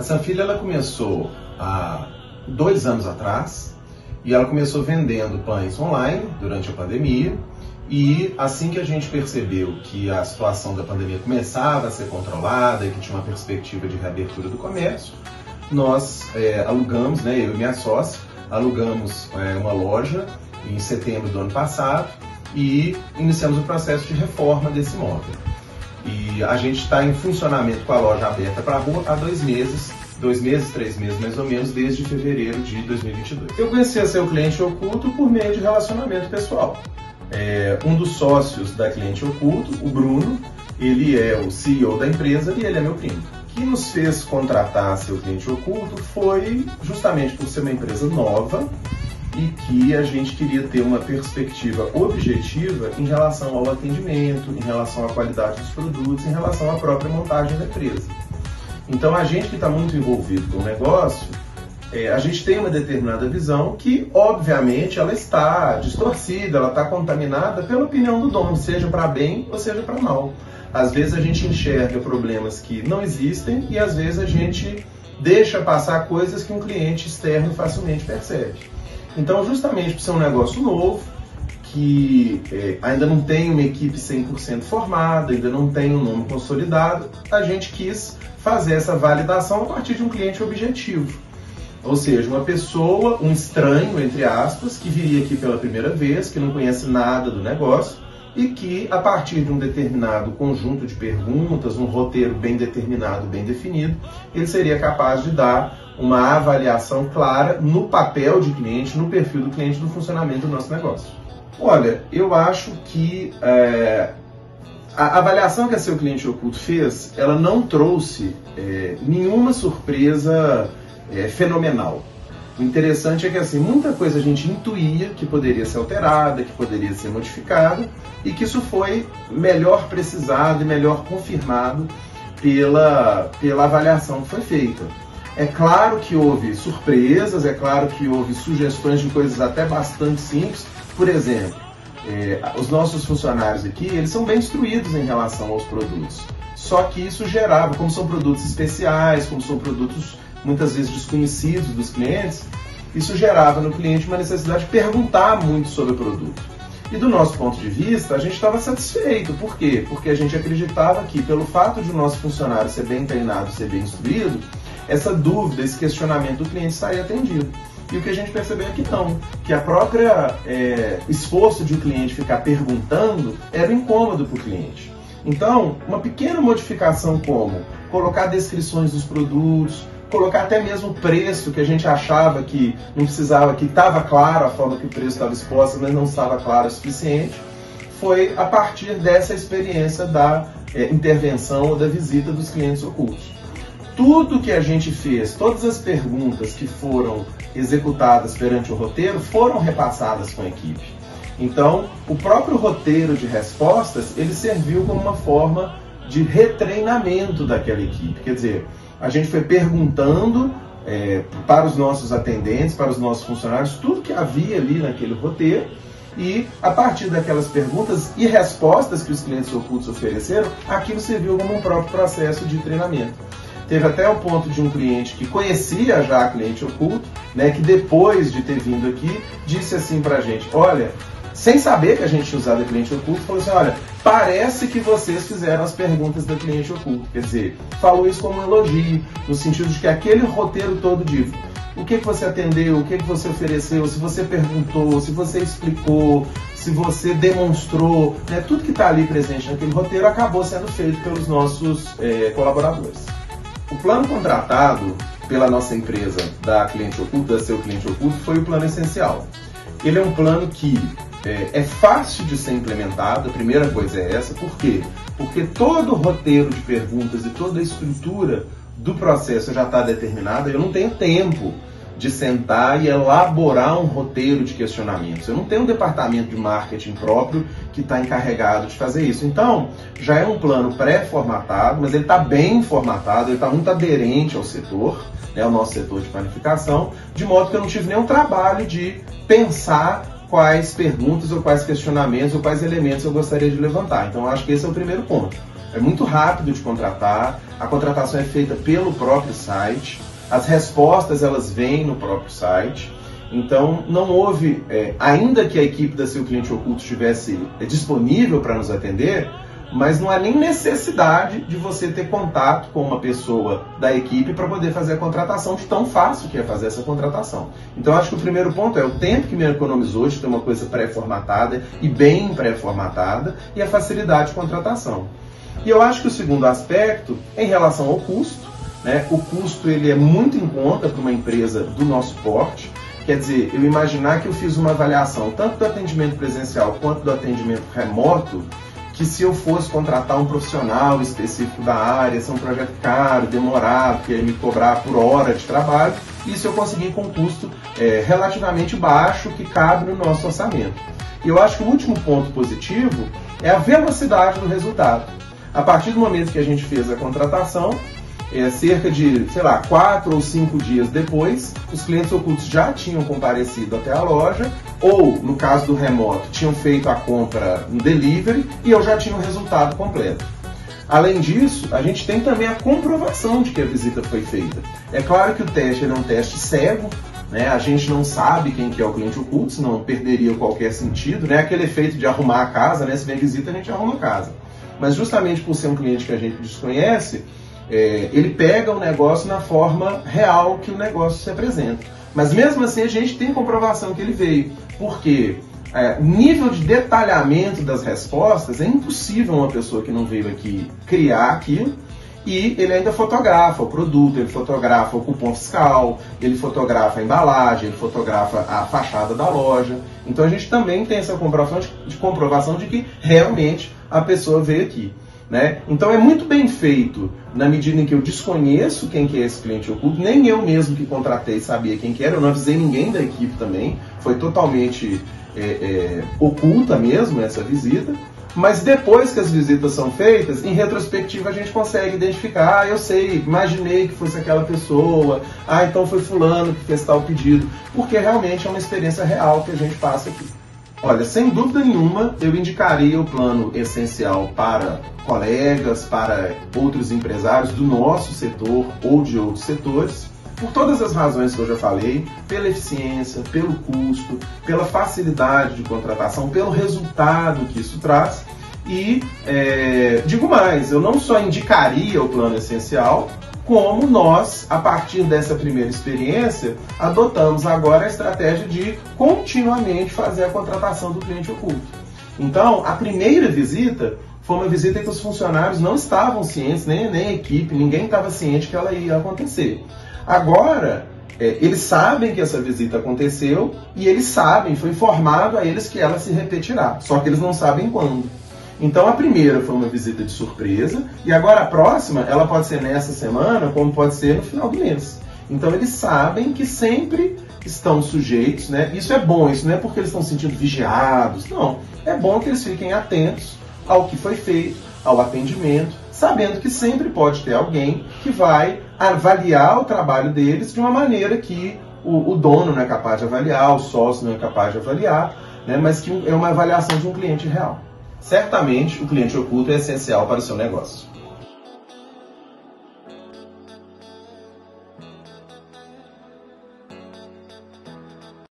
A Sanfilha ela começou há 2 anos atrás e ela começou vendendo pães online durante a pandemia. E assim que a gente percebeu que a situação da pandemia começava a ser controlada e que tinha uma perspectiva de reabertura do comércio, nós alugamos, eu e minha sócia, alugamos uma loja em setembro do ano passado e iniciamos o processo de reforma desse imóvel. E a gente está em funcionamento com a loja aberta para a rua há 2 meses, 3 meses mais ou menos, desde fevereiro de 2022. Eu conheci a Seu Cliente Oculto por meio de relacionamento pessoal. Um dos sócios da Cliente Oculto, o Bruno, ele é o CEO da empresa e ele é meu primo. O que nos fez contratar a Seu Cliente Oculto foi justamente por ser uma empresa nova e que a gente queria ter uma perspectiva objetiva em relação ao atendimento, em relação à qualidade dos produtos, em relação à própria montagem da empresa. Então a gente que está muito envolvido com o negócio, a gente tem uma determinada visão que, obviamente, ela está distorcida, ela está contaminada pela opinião do dono, seja para bem ou seja para mal. Às vezes a gente enxerga problemas que não existem e às vezes a gente deixa passar coisas que um cliente externo facilmente percebe. Então, justamente por ser um negócio novo, que ainda não tem uma equipe 100% formada, ainda não tem um nome consolidado, a gente quis fazer essa validação a partir de um cliente objetivo. Ou seja, uma pessoa, um estranho, entre aspas, que viria aqui pela primeira vez, que não conhece nada do negócio e que, a partir de um determinado conjunto de perguntas, um roteiro bem determinado, bem definido, ele seria capaz de dar uma avaliação clara no papel de cliente, no perfil do cliente, no funcionamento do nosso negócio. Olha, eu acho que a avaliação que a Seu Cliente Oculto fez, ela não trouxe nenhuma surpresa fenomenal. O interessante é que assim, muita coisa a gente intuía que poderia ser alterada, que poderia ser modificada e que isso foi melhor precisado e melhor confirmado pela avaliação que foi feita. É claro que houve surpresas, é claro que houve sugestões de coisas até bastante simples. Por exemplo, os nossos funcionários aqui, eles são bem instruídos em relação aos produtos. Só que isso gerava, como são produtos especiais, como são produtos muitas vezes desconhecidos dos clientes, isso gerava no cliente uma necessidade de perguntar muito sobre o produto. E do nosso ponto de vista, a gente estava satisfeito. Por quê? Porque a gente acreditava que, pelo fato de o nosso funcionário ser bem treinado, ser bem instruído, essa dúvida, esse questionamento do cliente estaria atendido. E o que a gente percebeu é que não, que a própria esforço de o cliente ficar perguntando era incômodo para o cliente. Então, uma pequena modificação como colocar descrições dos produtos, colocar até mesmo o preço que a gente achava que não precisava, que estava claro a forma que o preço estava exposto, mas não estava claro o suficiente, foi a partir dessa experiência da intervenção ou da visita dos clientes ocultos. Tudo que a gente fez, todas as perguntas que foram executadas perante o roteiro foram repassadas com a equipe. Então, o próprio roteiro de respostas, ele serviu como uma forma de retreinamento daquela equipe. Quer dizer, a gente foi perguntando para os nossos atendentes, para os nossos funcionários, tudo que havia ali naquele roteiro e, a partir daquelas perguntas e respostas que os clientes ocultos ofereceram, aquilo serviu como um próprio processo de treinamento. Teve até o ponto de um cliente que conhecia já a Cliente Oculto, que depois de ter vindo aqui, disse assim para a gente, olha, sem saber que a gente tinha usado a Cliente Oculto, falou assim, olha, parece que vocês fizeram as perguntas da Cliente Oculto. Quer dizer, falou isso como um elogio, no sentido de que aquele roteiro todo de o que você atendeu, o que você ofereceu, se você perguntou, se você explicou, se você demonstrou, tudo que está ali presente naquele roteiro acabou sendo feito pelos nossos colaboradores. O plano contratado pela nossa empresa da Cliente Oculto, da Seu Cliente Oculto, foi o plano essencial. Ele é um plano que é fácil de ser implementado, a primeira coisa é essa. Por quê? Porque todo o roteiro de perguntas e toda a estrutura do processo já está determinada. Eu não tenho tempo de sentar e elaborar um roteiro de questionamentos. Eu não tenho um departamento de marketing próprio que está encarregado de fazer isso. Então, já é um plano pré-formatado, mas ele está bem formatado, ele está muito aderente ao setor, ao nosso setor de planificação, de modo que eu não tive nenhum trabalho de pensar quais perguntas ou quais questionamentos ou quais elementos eu gostaria de levantar. Então, eu acho que esse é o primeiro ponto. é muito rápido de contratar, a contratação é feita pelo próprio site, as respostas elas vêm no próprio site. Então, não houve, ainda que a equipe da Seu Cliente Oculto estivesse disponível para nos atender, mas não há nem necessidade de você ter contato com uma pessoa da equipe para poder fazer a contratação, de tão fácil que é fazer essa contratação. Então, acho que o primeiro ponto é o tempo que me economizou de ter uma coisa pré-formatada e bem pré-formatada e a facilidade de contratação. E eu acho que o segundo aspecto é em relação ao custo, né? O custo ele é muito em conta para uma empresa do nosso porte. Quer dizer, eu imaginar que eu fiz uma avaliação tanto do atendimento presencial quanto do atendimento remoto, que se eu fosse contratar um profissional específico da área, ser um projeto caro, demorado, que ia me cobrar por hora de trabalho, isso eu consegui com um custo relativamente baixo que cabe no nosso orçamento. E eu acho que o último ponto positivo é a velocidade do resultado. A partir do momento que a gente fez a contratação, cerca de, 4 ou 5 dias depois, os clientes ocultos já tinham comparecido até a loja, ou, no caso do remoto, tinham feito a compra no delivery e eu já tinha o resultado completo. Além disso, a gente tem também a comprovação de que a visita foi feita. É claro que o teste é um teste cego, né? A gente não sabe quem que é o cliente oculto, senão perderia qualquer sentido, né? Aquele efeito de arrumar a casa, né? Se vem visita, a gente arruma a casa. Mas justamente por ser um cliente que a gente desconhece, ele pega o negócio na forma real que o negócio se apresenta. Mas mesmo assim a gente tem comprovação que ele veio, porque o nível de detalhamento das respostas é impossível uma pessoa que não veio aqui criar aquilo, e ele ainda fotografa o produto, ele fotografa o cupom fiscal, ele fotografa a embalagem, ele fotografa a fachada da loja. Então a gente também tem essa comprovação de que realmente a pessoa veio aqui. Né? Então é muito bem feito na medida em que eu desconheço quem que é esse cliente oculto, nem eu mesmo que contratei sabia quem que era, eu não avisei ninguém da equipe também, foi totalmente oculta mesmo essa visita, mas depois que as visitas são feitas, em retrospectiva a gente consegue identificar, eu sei, imaginei que fosse aquela pessoa, então foi fulano que fez tal pedido, porque realmente é uma experiência real que a gente passa aqui. Olha, sem dúvida nenhuma, eu indicaria o plano essencial para colegas, para outros empresários do nosso setor ou de outros setores, por todas as razões que eu já falei, pela eficiência, pelo custo, pela facilidade de contratação, pelo resultado que isso traz. E digo mais, eu não só indicaria o plano essencial, como nós, a partir dessa primeira experiência, adotamos agora a estratégia de continuamente fazer a contratação do cliente oculto. Então, a primeira visita foi uma visita que os funcionários não estavam cientes, nem a equipe, ninguém estava ciente que ela ia acontecer. Agora, eles sabem que essa visita aconteceu e eles sabem, foi informado a eles que ela se repetirá, só que eles não sabem quando. Então a primeira foi uma visita de surpresa e agora a próxima, ela pode ser nessa semana, como pode ser no final do mês. Então eles sabem que sempre estão sujeitos, né? Isso é bom, isso não é porque eles estão se sentindo vigiados, não. É bom que eles fiquem atentos ao que foi feito, ao atendimento, sabendo que sempre pode ter alguém que vai avaliar o trabalho deles de uma maneira que o dono não é capaz de avaliar, o sócio não é capaz de avaliar, né? Mas que é uma avaliação de um cliente real. Certamente, o cliente oculto é essencial para o seu negócio.